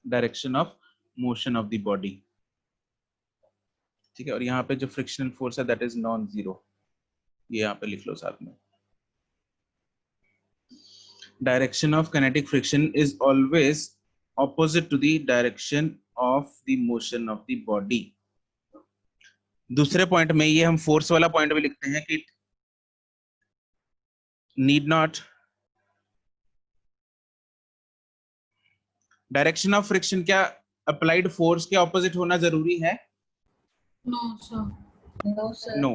Direction of motion of the body. ठीक है, और यहाँ पे जो फ्रिक्शनल फोर्स है दैट इज नॉन जीरो, ये यहाँ पे लिख लो साथ में। Direction of kinetic friction is always opposite to the direction of the motion of the body. दूसरे पॉइंट में ये हम फोर्स वाला पॉइंट भी लिखते हैं कि need not, direction of friction क्या अप्लाइड फोर्स के ऑपोजिट होना जरूरी है? No sir. No sir. No,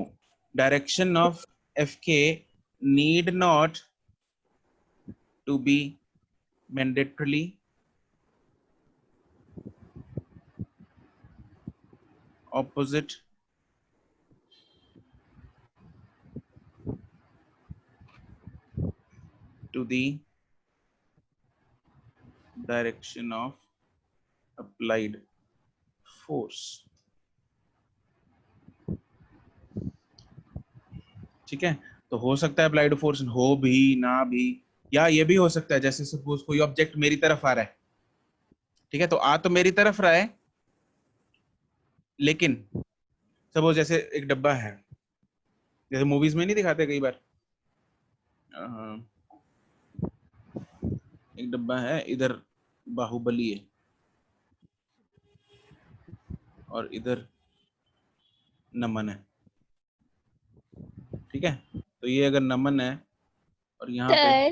direction of Fk need not to be mandatorily opposite to the direction of applied force। ठीक है, तो हो सकता है अप्लाइड फोर्स हो भी ना भी, या ये भी हो सकता है जैसे सपोज कोई ऑब्जेक्ट मेरी तरफ आ रहा है। ठीक है, तो आ तो मेरी तरफ रहा है, लेकिन सपोज जैसे एक डब्बा है, जैसे मूवीज में नहीं दिखाते कई बार, एक डब्बा है, इधर बाहुबली है और इधर नमन है, ठीक है। तो ये अगर नमन है और यहाँ पे,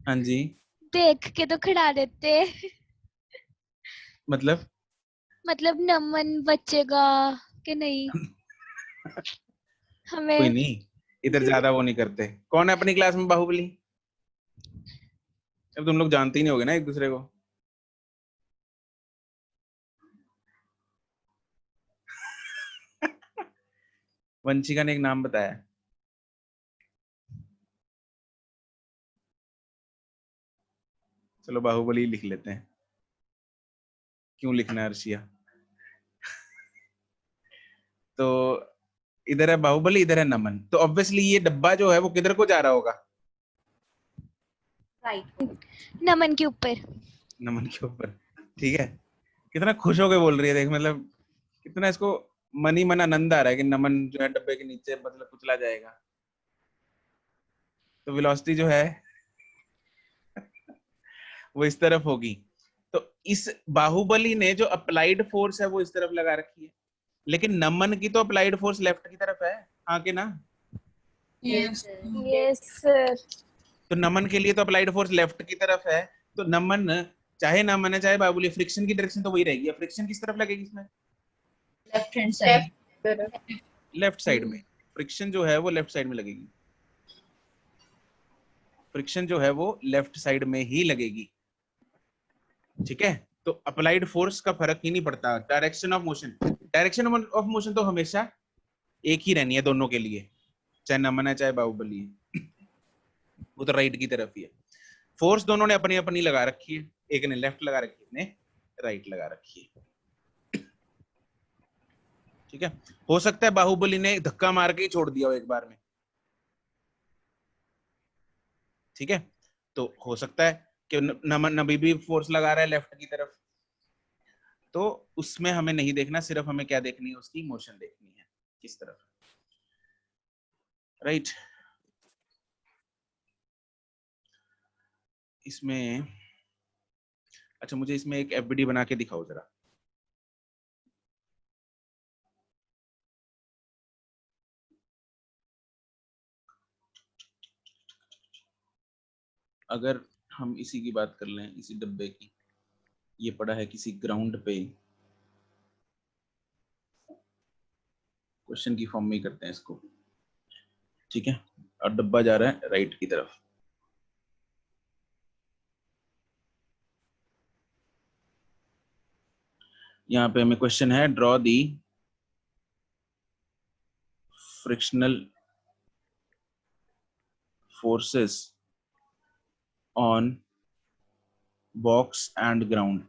हाँ जी, देख के तो खड़ा देते, मतलब नमन बचेगा कि नहीं? हमें कोई नहीं, इधर ज्यादा वो नहीं करते। कौन है अपनी क्लास में बाहुबली? अब तुम लोग जानते ही नहीं होगे ना एक दूसरे को। वंशिका ने एक नाम बताया, चलो बाहुबली लिख लेते हैं। क्यों लिखना है अर्शिया? तो इधर है बाहुबली, इधर है नमन, तो ऑब्वियसली ये डब्बा जो है वो किधर को जा रहा होगा? राइट, नमन के ऊपर। नमन के ऊपर, ठीक है। कितना खुश होके बोल रही है, देख मतलब कितना इसको मन ही मन आनंद आ रहा है कि नमन जो है डब्बे के नीचे मतलब कुचला जाएगा। तो वेलोसिटी जो है वो इस तरफ होगी। तो इस बाहुबली ने जो अप्लाइड फोर्स है वो इस तरफ लगा रखी है, लेकिन नमन की तो अप्लाइड फोर्स लेफ्ट की तरफ है, हाँ कि ना? Yes sir. तो नमन के लिए तो अप्लाइड फोर्स लेफ्ट की तरफ है, तो नमन चाहे नमन है चाहे बाहुबली, फ्रिक्शन की डायरेक्शन तो वही रहेगी। फ्रिक्शन किस तरफ लगेगी इसमें? Left hand side, left side में। फ्रिक्शन जो है वो लेफ्ट साइड में लगेगी, फ्रिक्शन जो है वो लेफ्ट साइड में ही लगेगी, ठीक है। तो अप्लाइड फोर्स का फर्क ही नहीं पड़ता। Direction of motion, direction of motion तो हमेशा एक ही रहनी है दोनों के लिए, चाहे नमन है चाहे बाहुबली है, वो तो राइट की तरफ ही है। फोर्स दोनों ने अपनी अपनी लगा रखी है, एक ने लेफ्ट लगा रखी है, एक ने राइट लगा रखी है, ठीक है। हो सकता है बाहुबली ने धक्का मार के ही छोड़ दिया हो एक बार में, ठीक है। तो हो सकता है कि नमन नबी भी फोर्स लगा रहा है लेफ्ट की तरफ, तो उसमें हमें नहीं देखना, सिर्फ हमें क्या देखनी है, उसकी मोशन देखनी है किस तरफ, राइट। इसमें अच्छा, मुझे इसमें एक एफबीडी बना के दिखाओ जरा। अगर हम इसी की बात कर लें, इसी डब्बे की, ये पड़ा है किसी ग्राउंड पे, क्वेश्चन की फॉर्म में ही करते हैं इसको, ठीक है। और डब्बा जा रहा है राइट की तरफ, यहाँ पे हमें क्वेश्चन है, draw the frictional forces on box and ground.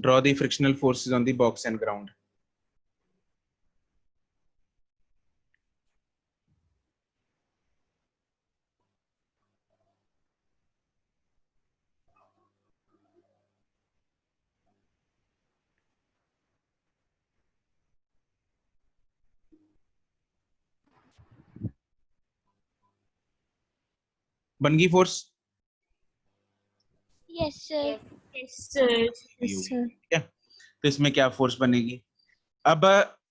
Draw the frictional forces on the box and ground. बन गई force? Yes sir. Yes sir. क्या तो इसमें क्या फोर्स बनेगी? अब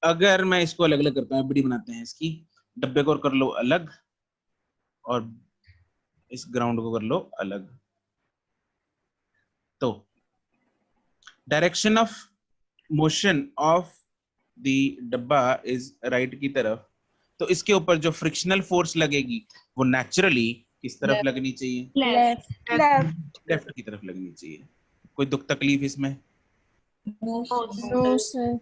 अगर मैं इसको अलग अलग करता हूँ, बड़ी बनाते हैं इसकी, डब्बे को कर लो अलग और इस ग्राउंड को कर लो अलग, तो direction of motion of the डब्बा इज राइट की तरफ, तो इसके ऊपर जो फ्रिक्शनल फोर्स लगेगी वो नेचुरली किस तरफ लगनी चाहिए? लेफ्ट की तरफ लगनी चाहिए। कोई दुख तकलीफ इसमें? No sir.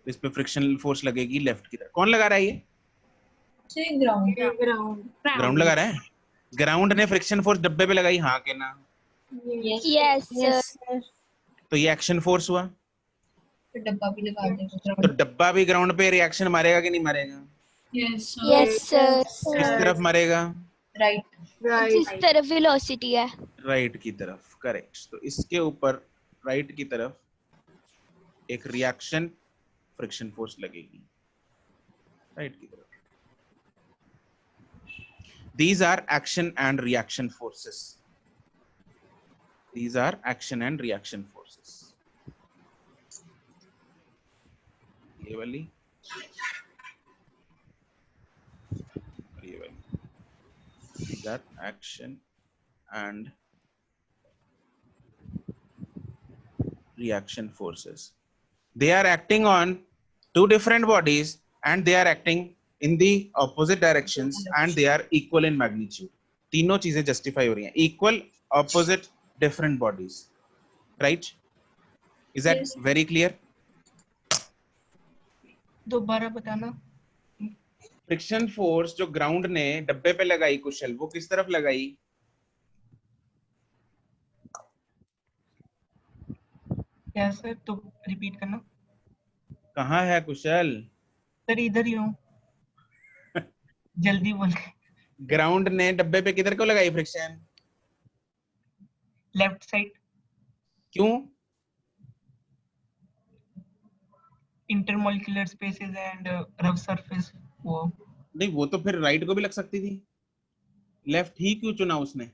इस पे फ्रिक्शनल फोर्स लगेगी लेफ्ट की तरफ। कौन लगा रहा है ये? ग्राउंड लगा रहा है। ग्राउंड ने फ्रिक्शन फोर्स डब्बे पे लगाई, हाँ के ना? Yes sir. तो ये एक्शन फोर्स हुआ, तो डब्बा भी लगा देगा। तो डब्बा भी ग्राउंड पे रिएक्शन मारेगा कि नहीं मारेगा? Yes yes sir. किस तरफ मारेगा? राइट जिस तरफ वेलोसिटी है राइट की तरफ, करेक्ट। तो इसके ऊपर राइट की तरफ एक रिएक्शन फ्रिक्शन फोर्स लगेगी, राइट की तरफ। These are action and reaction forces. These are action and reaction forces. ये वाली, ये वाली। These are action and reaction forces. They are acting on two different bodies and they are acting in the opposite directions and they are equal in magnitude. तीनों चीजें justify हो रही हैं, equal, opposite, different bodies, right? Is that very clear? दोबारा बताना। Friction force जो ground ने डब्बे पे लगाई कुशल, वो किस तरफ लगाई? क्या सर, तो रिपीट करना। कहाँ है कुशल? सर इधर ही हूँ, जल्दी बोल। ग्राउंड ने डब्बे पे किधर को लगाई फ्रिक्शन? Left side. क्यों? Intermolecular spaces and rough surface. वो नहीं, वो तो फिर राइट को भी लग सकती थी, लेफ्ट ही क्यों चुना उसने?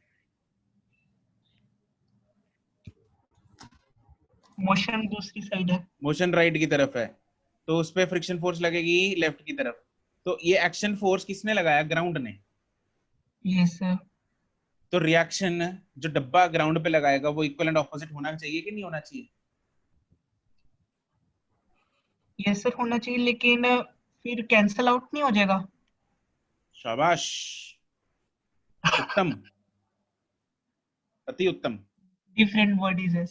मोशन दूसरी साइड है, मोशन राइट की तरफ है, तो उस पे फ्रिक्शन फोर्स लगेगी लेफ्ट की तरफ। तो ये एक्शन फोर्स किसने लगाया? ग्राउंड ने। Yes sir. तो रिएक्शन जो डब्बा ग्राउंड पे लगाएगा वो इक्वल एंड ऑपोजिट होना चाहिए कि नहीं होना चाहिए? यस सर होना चाहिए, लेकिन फिर कैंसल आउट नहीं हो जाएगा? शाबाश, उत्तम, अति उत्तम। डिफरेंट बॉडीज है।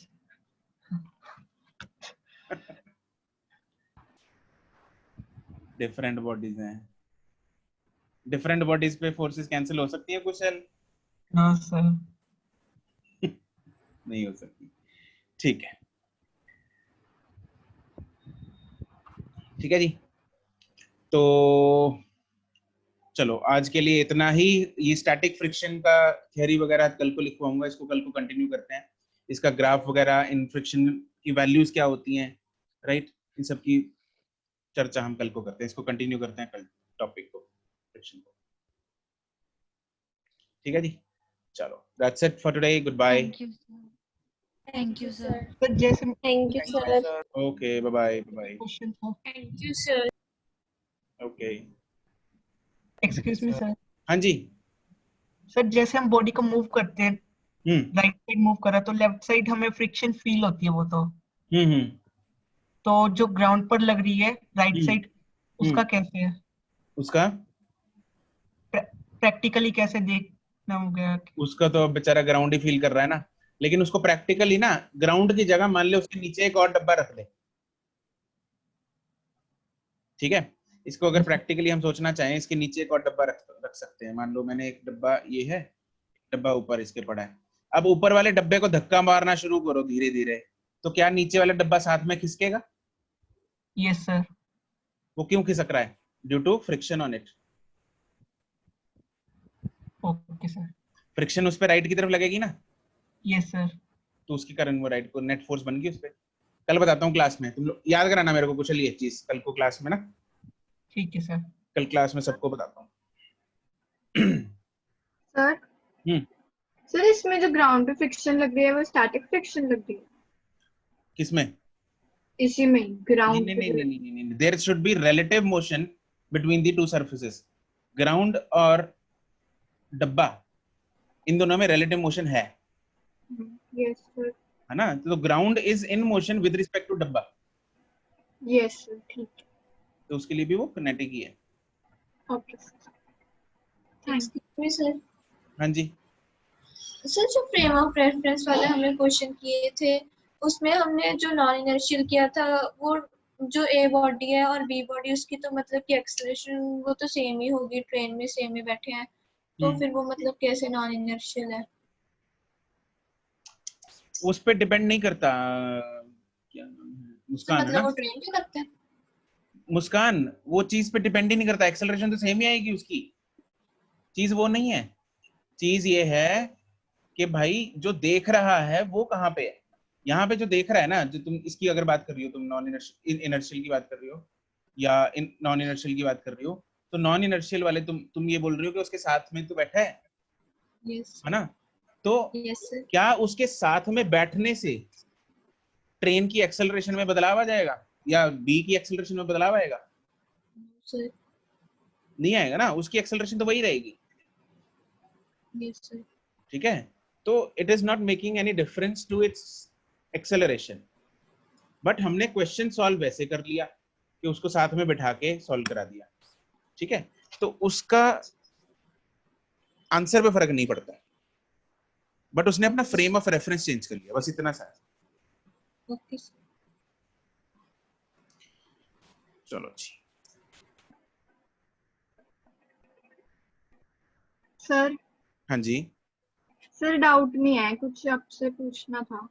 डिफरेंट बॉडीज हैं, डिफरेंट बॉडीज पे फोर्सेस कैंसिल हो सकती है कुशल? हाँ सर। नहीं हो सकती, ठीक है, ठीक है जी। तो चलो आज के लिए इतना ही। ये स्टैटिक फ्रिक्शन का थ्योरी वगैरह कल को लिखवाऊंगा, इसको कल को कंटिन्यू करते हैं। इसका ग्राफ वगैरह, इन फ्रिक्शन की वैल्यूज क्या होती हैं, राइट, इन सब की चर्चा हम कल को करते हैं। इसको कंटिन्यू करते हैं कल, टॉपिक को, फ्रिक्शन को। ठीक है जी, चलो, that's it for today, good bye. Thank you sir. Sir जैसे thank you sir. Okay, bye bye bye. Question था। Thank you sir. Okay, excuse me sir. हाँ जी सर, जैसे हम बॉडी को मूव करते हैं, राइट साइड मूव कर रहा है तो लेफ्ट साइड हमें फ्रिक्शन फील होती है, वो तो जो ग्राउंड पर लग रही है राइट साइड, उसका कैसे है? उसका प्रैक्टिकली कैसे देखना हो गया? उसका तो बेचारा ग्राउंड ही फील कर रहा है ना, लेकिन उसको प्रैक्टिकली ना ग्राउंड की जगह मान ले उसके नीचे एक और डब्बा रख ले, ठीक है। इसको अगर प्रैक्टिकली हम सोचना चाहें, इसके नीचे एक और डब्बा रख सकते हैं। मान लो मैंने एक डब्बा, ये है डब्बा ऊपर इसके पड़ा है। अब ऊपर वाले डब्बे को धक्का मारना शुरू करो धीरे धीरे, तो क्या नीचे वाला डब्बा साथ में खिसकेगा? Yes sir. वो क्यों खिसक रहा है? Due to friction on it. Okay sir. Friction उस पे राइट की तरफ लगेगी ना? Yes sir. तो उसके कारण वो राइट को नेट फोर्स बन गई उस पे। कल बताता हूँ क्लास में, तुम लोग याद कराना मेरे को कुछ ये चीज कल को क्लास में ना। ठीक है सर। कल क्लास में सबको बताता हूँ। सर सर, इसमें जो ग्राउंड पे फ्रिक्शन लग रही है वो स्टैटिक फ्रिक्शन लग रही है? किसमें? इसी में ग्राउंड पे। नहीं, there should be relative motion between the two surfaces. Ground और डब्बा, इन दोनों में रिलेटिव मोशन है। Yes sir. है ना? तो ground is in motion with respect to डब्बा। यस सर, ठीक है। तो उसके लिए भी वो किनेटिक ही है। Okay sir, thank you sir. हाँ जी सर, जो फ्रेम ऑफ रेफरेंस वाले हमने क्वेश्चन किए थे, उसमें हमने जो नॉन इनर्शियल किया था, वो जो ए बॉडी है और बी बॉडी, उसकी तो मतलब कि एक्सेलरेशन वो तो सेम ही होगी, ट्रेन में सेम ही बैठे हैं, तो फिर वो मतलब कैसे नॉन इनर्शियल है? उस पे डिपेंड नहीं करता। क्या मुस्कान मतलब है ना? वो ट्रेन पे करते हैं। मुस्कान वो चीज पे डिपेंड ही नहीं करता, एक्सेलरेशन तो सेम ही आएगी, उसकी चीज वो नहीं है। चीज ये है कि भाई जो देख रहा है वो कहाँ पे है। यहाँ पे जो देख रहा है ना, जो तुम इसकी अगर बात कर रही हो, तुम नॉन इनर्शियल की बात कर रही हो या नॉन इनर्शियल की बात कर रही हो, तो नॉन इनर्शियल वाले तुम ये बोल रही हो कि उसके साथ में तो बैठा है, है ना? तो क्या उसके साथ में बैठने से ट्रेन की एक्सेलरेशन में बदलाव आ जाएगा या बी की एक्सेलरेशन में बदलाव आएगा? नहीं आएगा ना, उसकी एक्सेलरेशन तो वही रहेगी। ठीक है, तो it is not making any difference to its acceleration. But हमने क्वेश्चन सॉल्व वैसे कर लिया कि उसको साथ में बिठा के सॉल्व करा दिया। ठीक है, तो उसका आंसर पे फर्क नहीं पड़ता, बट उसने अपना फ्रेम ऑफ रेफरेंस चेंज कर लिया, बस इतना सा। ओके चलो जी। सर। हाँ जी सर डाउट नहीं है, कुछ आपसे पूछना था।